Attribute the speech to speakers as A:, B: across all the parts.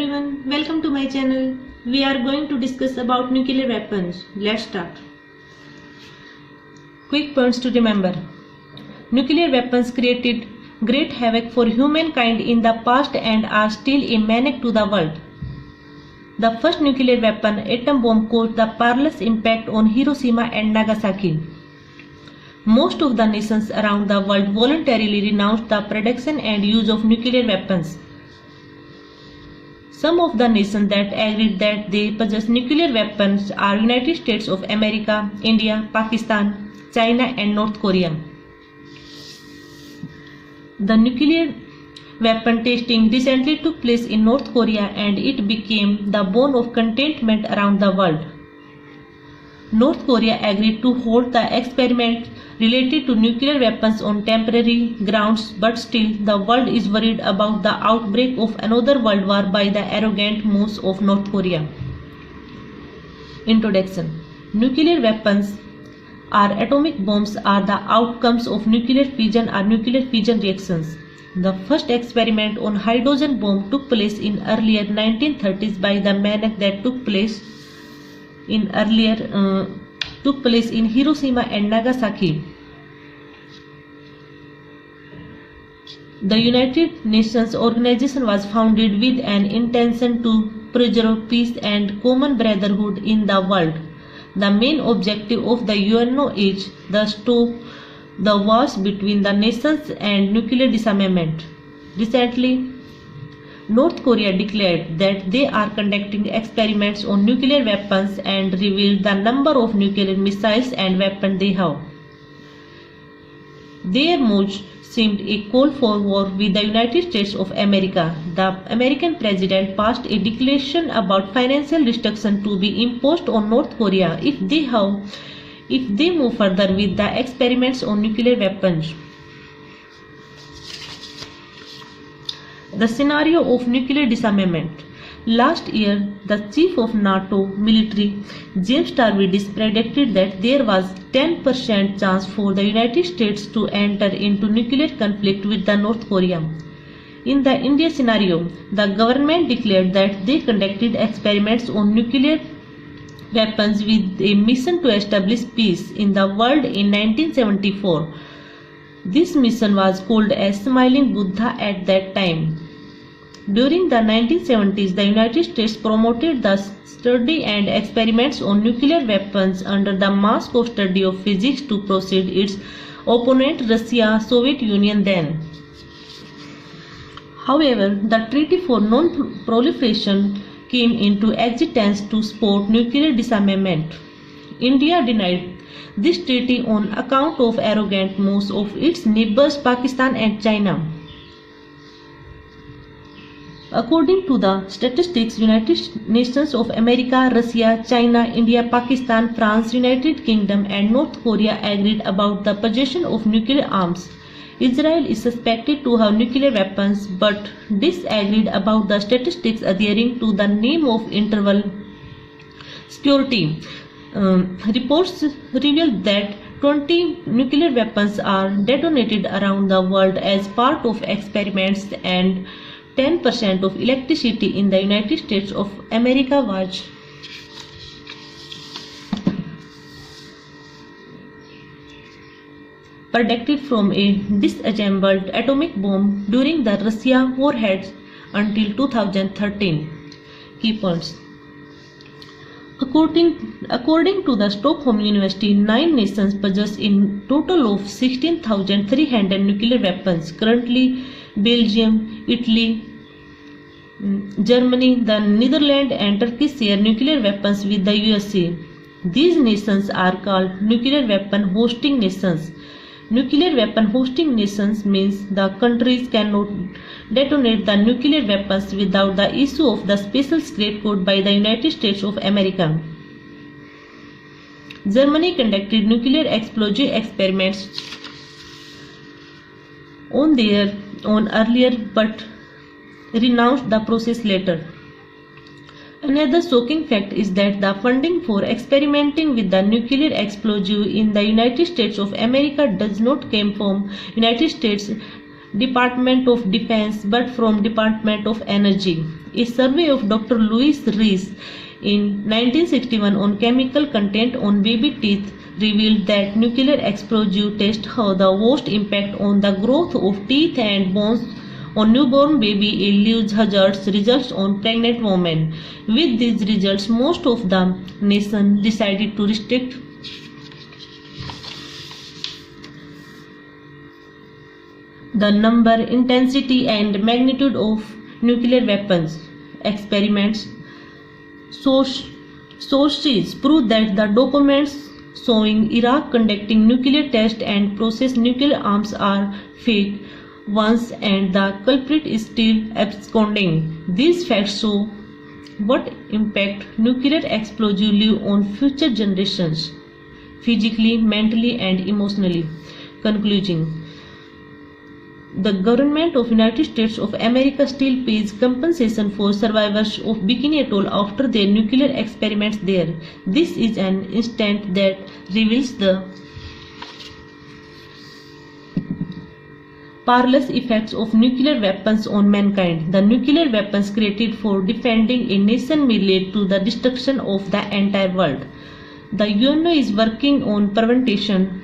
A: everyone, welcome to my channel. We are going to discuss about nuclear weapons. Let's start. Quick points to remember. Nuclear weapons created great havoc for humankind in the past and are still a menace to the world. The first nuclear weapon, atom bomb, caused the perilous impact on Hiroshima and Nagasaki. Most of the nations around the world voluntarily renounced the production and use of nuclear weapons. Some of the nations that agreed that they possess nuclear weapons are United States of America, India, Pakistan, China and North Korea. The nuclear weapon testing recently took place in North Korea and it became the bone of contentment around the world. North Korea agreed to hold the experiment related to nuclear weapons on temporary grounds, but still the world is worried about the outbreak of another world war by the arrogant moves of North Korea. Introduction. Nuclear weapons or atomic bombs are the outcomes of nuclear fission or nuclear fission reactions. The first experiment on hydrogen bomb took place in earlier 1930s by the maniac that took place in Hiroshima and Nagasaki. The United Nations organization was founded with an intention to preserve peace and common brotherhood in the world. The main objective of the UNO is to stop the wars between the nations and nuclear disarmament. Recently, North Korea declared that they are conducting experiments on nuclear weapons and revealed the number of nuclear missiles and weapons they have. Their move seemed a call for war with the United States of America. The American president passed a declaration about financial restriction to be imposed on North Korea if they move further with the experiments on nuclear weapons. The scenario of nuclear disarmament. Last year, the chief of NATO military, James Stavridis, predicted that there was 10% chance for the United States to enter into nuclear conflict with the North Korea. In the India scenario, the government declared that they conducted experiments on nuclear weapons with a mission to establish peace in the world in 1974. This mission was called as Smiling Buddha at that time. During the 1970s, the United States promoted the study and experiments on nuclear weapons under the mask of study of physics to precede its opponent Russia, Soviet Union then. However, the Treaty for Non-Proliferation came into existence to support nuclear disarmament. India denied this treaty on account of arrogant moves of its neighbors Pakistan and China. According to the statistics, United Nations of America, Russia, China, India, Pakistan, France, United Kingdom and North Korea agreed about the possession of nuclear arms. Israel is suspected to have nuclear weapons but disagreed about the statistics adhering to the name of interval security. Reports revealed that 20 nuclear weapons are detonated around the world as part of experiments and 10% of electricity in the United States of America was produced from a disassembled atomic bomb during the Russia warheads until 2013. Key points. According to the Stockholm University, 9 nations possess a total of 16,300 nuclear weapons. Currently, Belgium, Italy, Germany, the Netherlands and Turkey share nuclear weapons with the USA. These nations are called nuclear weapon hosting nations. Nuclear weapon hosting nations means the countries cannot detonate the nuclear weapons without the issue of the special secret code by the United States of America. Germany conducted nuclear explosive experiments on earlier but renounced the process later. Another shocking fact is that the funding for experimenting with the nuclear explosive in the United States of America does not come from United States Department of Defense but from Department of Energy. A survey of Dr. Louis Rees in 1961 on chemical content on baby teeth revealed that nuclear explosive tests have the worst impact on the growth of teeth and bones on newborn baby. A huge hazards results on pregnant women. With these results, most of the nation decided to restrict the number, intensity, and magnitude of nuclear weapons. Experiments sources prove that the documents showing Iraq conducting nuclear tests and process nuclear arms are fake ones, and the culprit is still absconding. These facts show what impact nuclear explosives leave on future generations, physically, mentally, and emotionally. Conclusion: the government of United States of America still pays compensation for survivors of Bikini Atoll after their nuclear experiments there. This is an incident that reveals the perilous effects of nuclear weapons on mankind. The nuclear weapons created for defending a nation may lead to the destruction of the entire world. The UNO is working on prevention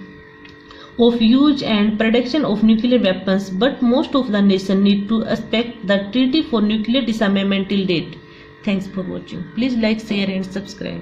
A: of use and production of nuclear weapons, but most of the nation need to respect the Treaty for Nuclear Disarmament till date. Thanks for watching. Please like, share and subscribe.